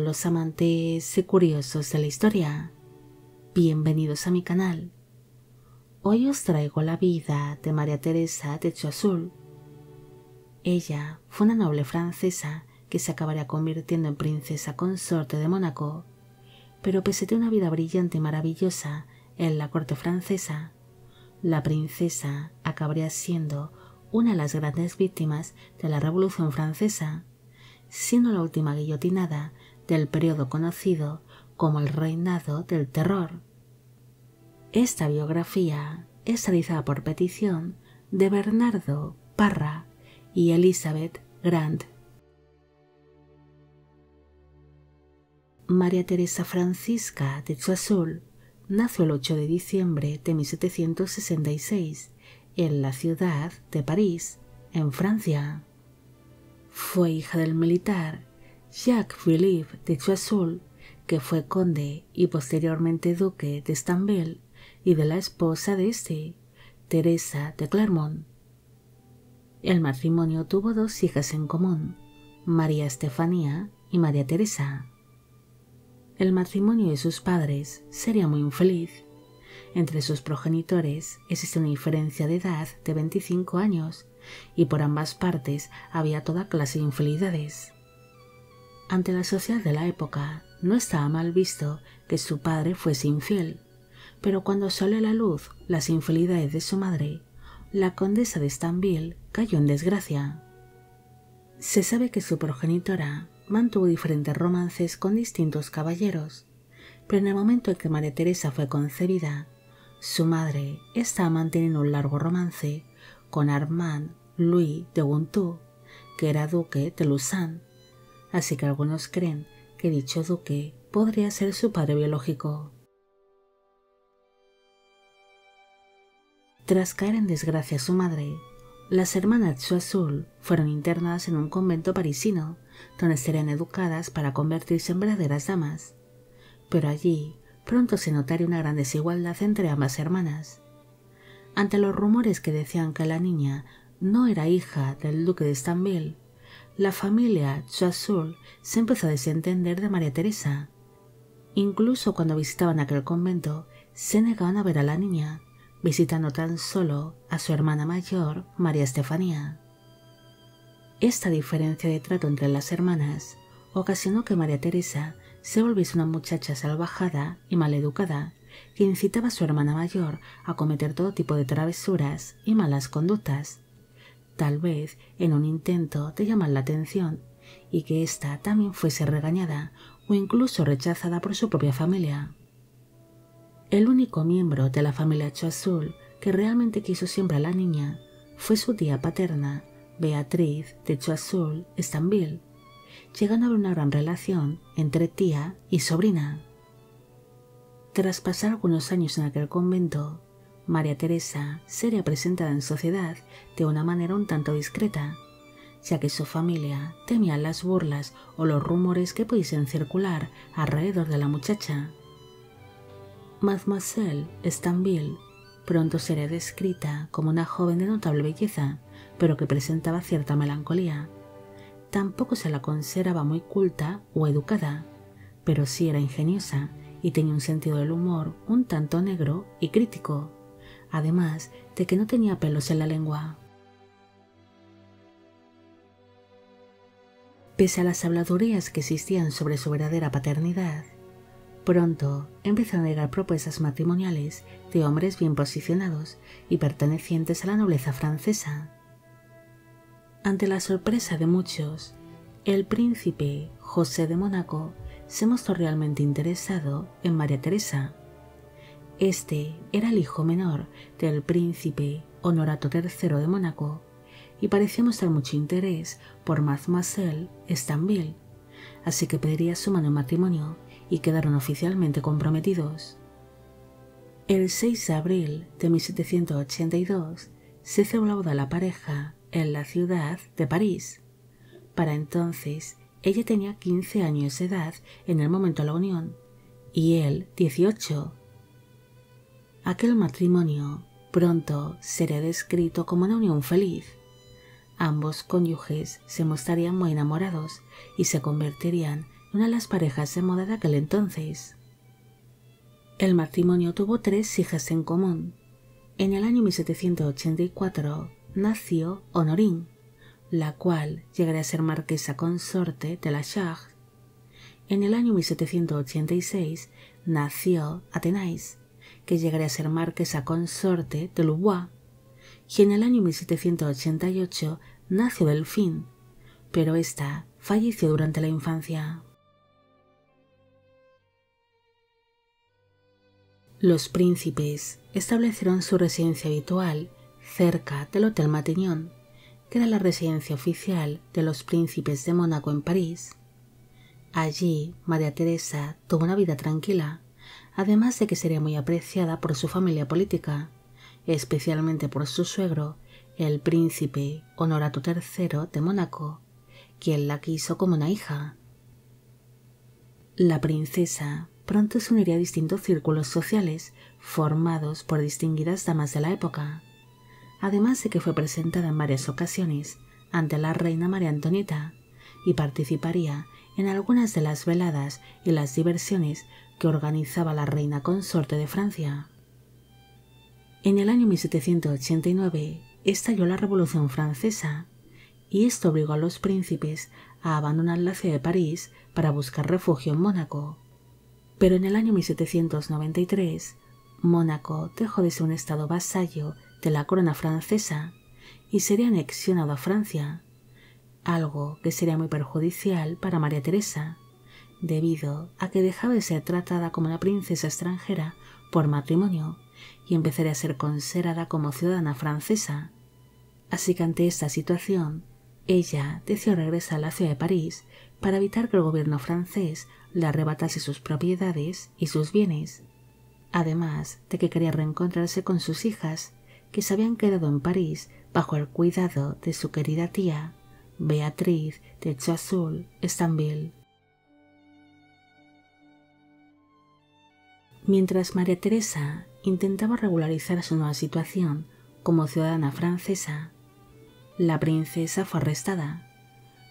los amantes y curiosos de la historia. Bienvenidos a mi canal. Hoy os traigo la vida de María Teresa de Choiseul. Ella fue una noble francesa que se acabaría convirtiendo en princesa consorte de Mónaco, pero pese a una vida brillante y maravillosa en la corte francesa, la princesa acabaría siendo una de las grandes víctimas de la Revolución Francesa, siendo la última guillotinada del periodo conocido como el Reinado del Terror. Esta biografía es realizada por petición de Bernardo Parra y Elizabeth Grant. María Teresa Francisca de Choiseul nació el 8 de diciembre de 1766 en la ciudad de París, en Francia. Fue hija del militar Jacques-Philippe de Choiseul, que fue conde y posteriormente duque de Estanbel, y de la esposa de este, Teresa de Clermont. El matrimonio tuvo dos hijas en común, María Estefanía y María Teresa. El matrimonio de sus padres sería muy infeliz. Entre sus progenitores existe una diferencia de edad de 25 años y por ambas partes había toda clase de infidelidades. Ante la sociedad de la época no estaba mal visto que su padre fuese infiel, pero cuando salió a la luz las infidelidades de su madre, la condesa de Estanbel cayó en desgracia. Se sabe que su progenitora mantuvo diferentes romances con distintos caballeros, pero en el momento en que María Teresa fue concebida, su madre estaba manteniendo un largo romance con Armand Louis de Gontaut, que era duque de Lusignan, así que algunos creen que dicho duque podría ser su padre biológico. Tras caer en desgracia su madre, las hermanas Choiseul fueron internadas en un convento parisino, donde serían educadas para convertirse en verdaderas damas. Pero allí pronto se notaría una gran desigualdad entre ambas hermanas. Ante los rumores que decían que la niña no era hija del duque de Estanbel, la familia Choiseul se empezó a desentender de María Teresa. Incluso cuando visitaban aquel convento, se negaban a ver a la niña, visitando tan solo a su hermana mayor, María Estefanía. Esta diferencia de trato entre las hermanas ocasionó que María Teresa se volviese una muchacha salvajada y maleducada que incitaba a su hermana mayor a cometer todo tipo de travesuras y malas conductas, tal vez en un intento de llamar la atención y que ésta también fuese regañada o incluso rechazada por su propia familia. El único miembro de la familia Choiseul que realmente quiso siempre a la niña fue su tía paterna, Beatriz de Choiseul-Estanbel, llegando a haber una gran relación entre tía y sobrina. Tras pasar algunos años en aquel convento, María Teresa sería presentada en sociedad de una manera un tanto discreta, ya que su familia temía las burlas o los rumores que pudiesen circular alrededor de la muchacha. Mademoiselle Estanbel pronto sería descrita como una joven de notable belleza, pero que presentaba cierta melancolía. Tampoco se la consideraba muy culta o educada, pero sí era ingeniosa y tenía un sentido del humor un tanto negro y crítico, además de que no tenía pelos en la lengua. Pese a las habladurías que existían sobre su verdadera paternidad, pronto empezaron a llegar propuestas matrimoniales de hombres bien posicionados y pertenecientes a la nobleza francesa. Ante la sorpresa de muchos, el príncipe José de Mónaco se mostró realmente interesado en María Teresa. Este era el hijo menor del príncipe Honorato III de Mónaco y parecía mostrar mucho interés por Mademoiselle Estanbel, así que pediría su mano en matrimonio y quedaron oficialmente comprometidos. El 6 de abril de 1782 se celebró la boda de la pareja en la ciudad de París. Para entonces ella tenía 15 años de edad en el momento de la unión y él 18. Aquel matrimonio pronto sería descrito como una unión feliz. Ambos cónyuges se mostrarían muy enamorados y se convertirían una de las parejas de moda de aquel entonces. El matrimonio tuvo 3 hijas en común. En el año 1784 nació Honorine, la cual llegaría a ser marquesa consorte de la Charge. En el año 1786 nació Athénais, que llegaría a ser marquesa consorte de Louvois, y en el año 1788 nació Delphine, pero ésta falleció durante la infancia. Los príncipes establecieron su residencia habitual cerca del Hotel Matignon, que era la residencia oficial de los príncipes de Mónaco en París. Allí María Teresa tuvo una vida tranquila, además de que sería muy apreciada por su familia política, especialmente por su suegro, el príncipe Honorato III de Mónaco, quien la quiso como una hija. La princesa pronto se uniría a distintos círculos sociales formados por distinguidas damas de la época, además de que fue presentada en varias ocasiones ante la reina María Antonieta y participaría en algunas de las veladas y las diversiones que organizaba la reina consorte de Francia. En el año 1789 estalló la Revolución Francesa y esto obligó a los príncipes a abandonar la ciudad de París para buscar refugio en Mónaco. Pero en el año 1793, Mónaco dejó de ser un estado vasallo de la corona francesa y sería anexionado a Francia, algo que sería muy perjudicial para María Teresa, debido a que dejaba de ser tratada como una princesa extranjera por matrimonio y empezaría a ser considerada como ciudadana francesa. Así que ante esta situación, ella decidió regresar a la ciudad de París para evitar que el gobierno francés le arrebatase sus propiedades y sus bienes, además de que quería reencontrarse con sus hijas, que se habían quedado en París bajo el cuidado de su querida tía, Beatriz de Choiseul-Stanville. Mientras María Teresa intentaba regularizar su nueva situación como ciudadana francesa, la princesa fue arrestada,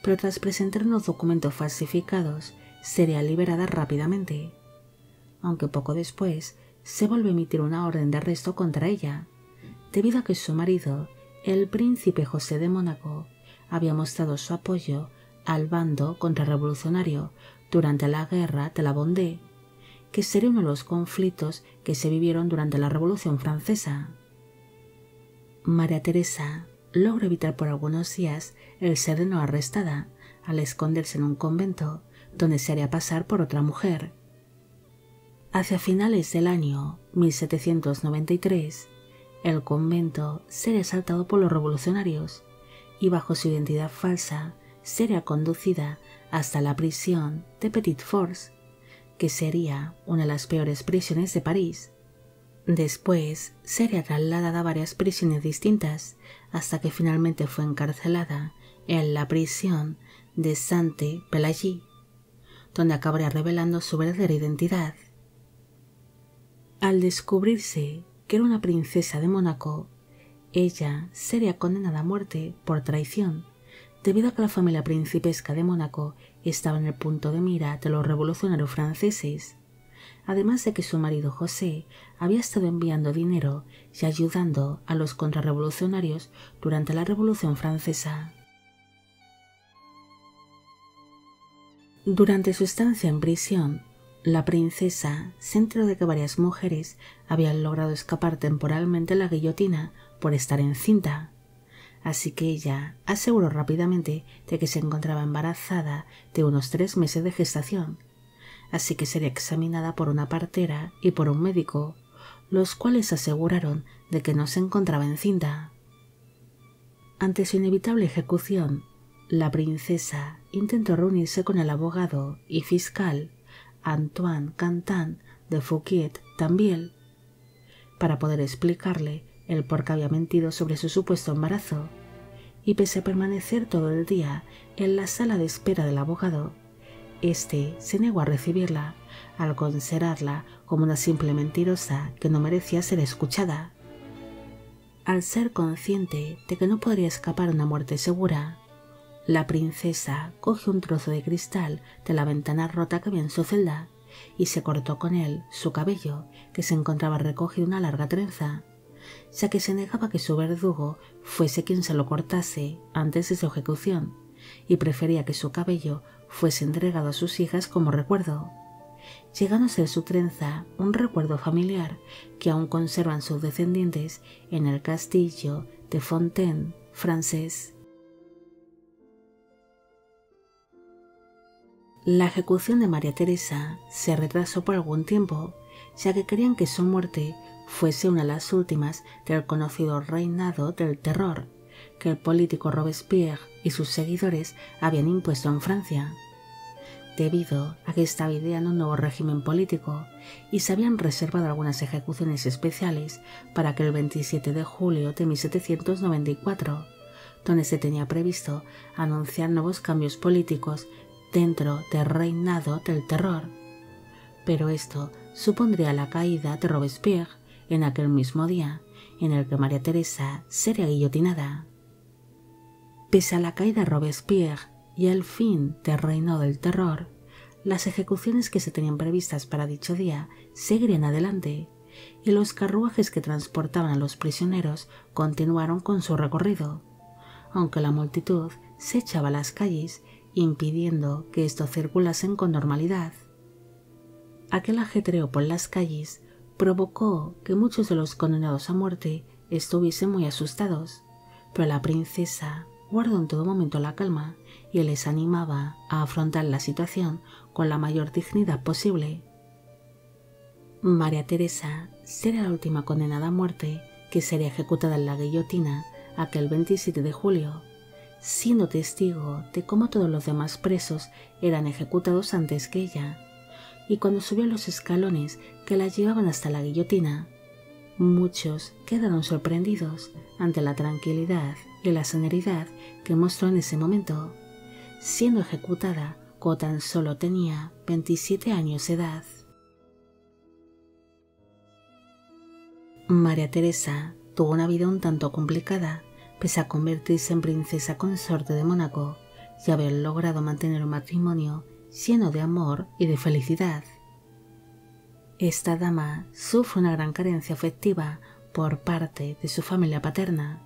pero tras presentar unos documentos falsificados sería liberada rápidamente, aunque poco después se volvió a emitir una orden de arresto contra ella, debido a que su marido, el príncipe José de Mónaco, había mostrado su apoyo al bando contrarrevolucionario durante la guerra de la Vendée, que sería uno de los conflictos que se vivieron durante la Revolución Francesa. María Teresa logró evitar por algunos días el ser de nuevo arrestada al esconderse en un convento donde se haría pasar por otra mujer. Hacia finales del año 1793, el convento sería asaltado por los revolucionarios y bajo su identidad falsa sería conducida hasta la prisión de Petit Force, que sería una de las peores prisiones de París. Después sería trasladada a varias prisiones distintas hasta que finalmente fue encarcelada en la prisión de Sainte-Pélagie, donde acabaría revelando su verdadera identidad. Al descubrirse que era una princesa de Mónaco, ella sería condenada a muerte por traición, debido a que la familia principesca de Mónaco estaba en el punto de mira de los revolucionarios franceses, además de que su marido José había estado enviando dinero y ayudando a los contrarrevolucionarios durante la Revolución Francesa. Durante su estancia en prisión, la princesa se enteró de que varias mujeres habían logrado escapar temporalmente de la guillotina por estar encinta, así que ella aseguró rápidamente de que se encontraba embarazada de unos 3 meses de gestación, así que sería examinada por una partera y por un médico, los cuales aseguraron de que no se encontraba encinta. Ante su inevitable ejecución, la princesa intentó reunirse con el abogado y fiscal Antoine Cantin de Fouquier-Tinville para poder explicarle el por qué había mentido sobre su supuesto embarazo, y pese a permanecer todo el día en la sala de espera del abogado, este se negó a recibirla al considerarla como una simple mentirosa que no merecía ser escuchada. Al ser consciente de que no podría escapar a una muerte segura, La princesa cogió un trozo de cristal de la ventana rota que había en su celda y se cortó con él su cabello, que se encontraba recogido en una larga trenza, ya que se negaba que su verdugo fuese quien se lo cortase antes de su ejecución y prefería que su cabello fuese entregado a sus hijas como recuerdo, llegando a ser su trenza un recuerdo familiar que aún conservan sus descendientes en el castillo de Fontaine francés. La ejecución de María Teresa se retrasó por algún tiempo, ya que querían que su muerte fuese una de las últimas del conocido reinado del terror que el político Robespierre y sus seguidores habían impuesto en Francia, debido a que estaba ideando un nuevo régimen político y se habían reservado algunas ejecuciones especiales para aquel 27 de julio de 1794, donde se tenía previsto anunciar nuevos cambios políticos dentro del reinado del terror. Pero esto supondría la caída de Robespierre en aquel mismo día en el que María Teresa sería guillotinada. Pese a la caída de Robespierre y al fin del reino del terror, las ejecuciones que se tenían previstas para dicho día seguirían adelante y los carruajes que transportaban a los prisioneros continuaron con su recorrido, aunque la multitud se echaba a las calles impidiendo que estos circulasen con normalidad. Aquel ajetreo por las calles provocó que muchos de los condenados a muerte estuviesen muy asustados, pero la princesa guardó en todo momento la calma y les animaba a afrontar la situación con la mayor dignidad posible. María Teresa sería la última condenada a muerte que sería ejecutada en la guillotina aquel 27 de julio, siendo testigo de cómo todos los demás presos eran ejecutados antes que ella, y cuando subió los escalones que la llevaban hasta la guillotina, muchos quedaron sorprendidos ante la tranquilidad y la serenidad que mostró en ese momento, siendo ejecutada cuando tan solo tenía 27 años de edad. María Teresa tuvo una vida un tanto complicada, pese a convertirse en princesa consorte de Mónaco y haber logrado mantener un matrimonio lleno de amor y de felicidad. Esta dama sufre una gran carencia afectiva por parte de su familia paterna,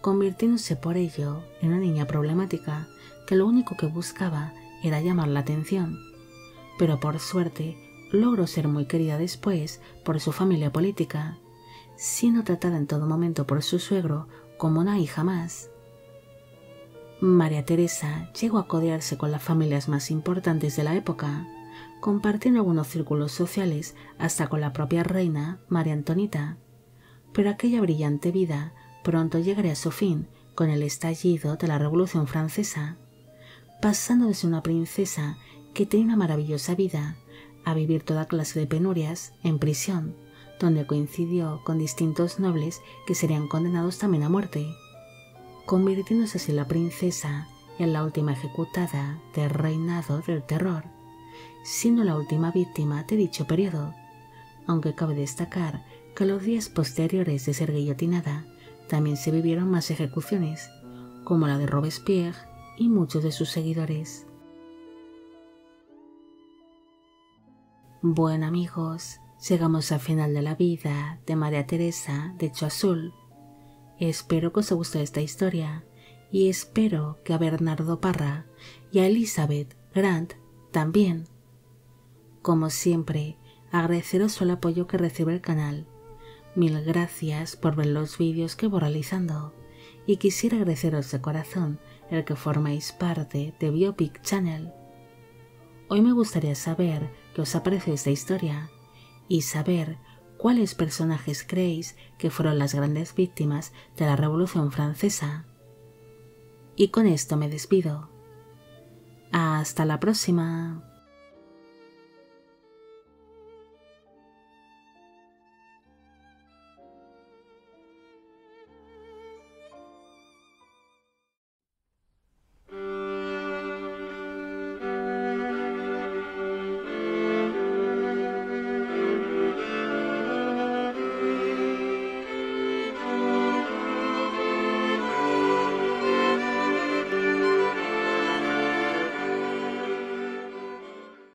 convirtiéndose por ello en una niña problemática que lo único que buscaba era llamar la atención, pero por suerte logró ser muy querida después por su familia política, siendo tratada en todo momento por su suegro como una hija más. María Teresa llegó a codearse con las familias más importantes de la época, compartiendo algunos círculos sociales hasta con la propia reina María Antonita, pero aquella brillante vida pronto llegaría a su fin con el estallido de la Revolución Francesa, pasando de ser una princesa que tenía una maravillosa vida a vivir toda clase de penurias en prisión, donde coincidió con distintos nobles que serían condenados también a muerte, convirtiéndose así la princesa en la última ejecutada del reinado del terror, siendo la última víctima de dicho periodo, aunque cabe destacar que los días posteriores de ser guillotinada también se vivieron más ejecuciones, como la de Robespierre y muchos de sus seguidores. Bueno amigos, llegamos al final de la vida de María Teresa de Choiseul. Espero que os haya gustado esta historia y espero que a Bernardo Parra y a Elizabeth Grant también. Como siempre, agradeceros el apoyo que recibe el canal. Mil gracias por ver los vídeos que voy realizando y quisiera agradeceros de corazón el que formáis parte de Biopic Channel. Hoy me gustaría saber qué os ha parecido esta historia y saber cuáles personajes creéis que fueron las grandes víctimas de la Revolución Francesa. Y con esto me despido. Hasta la próxima.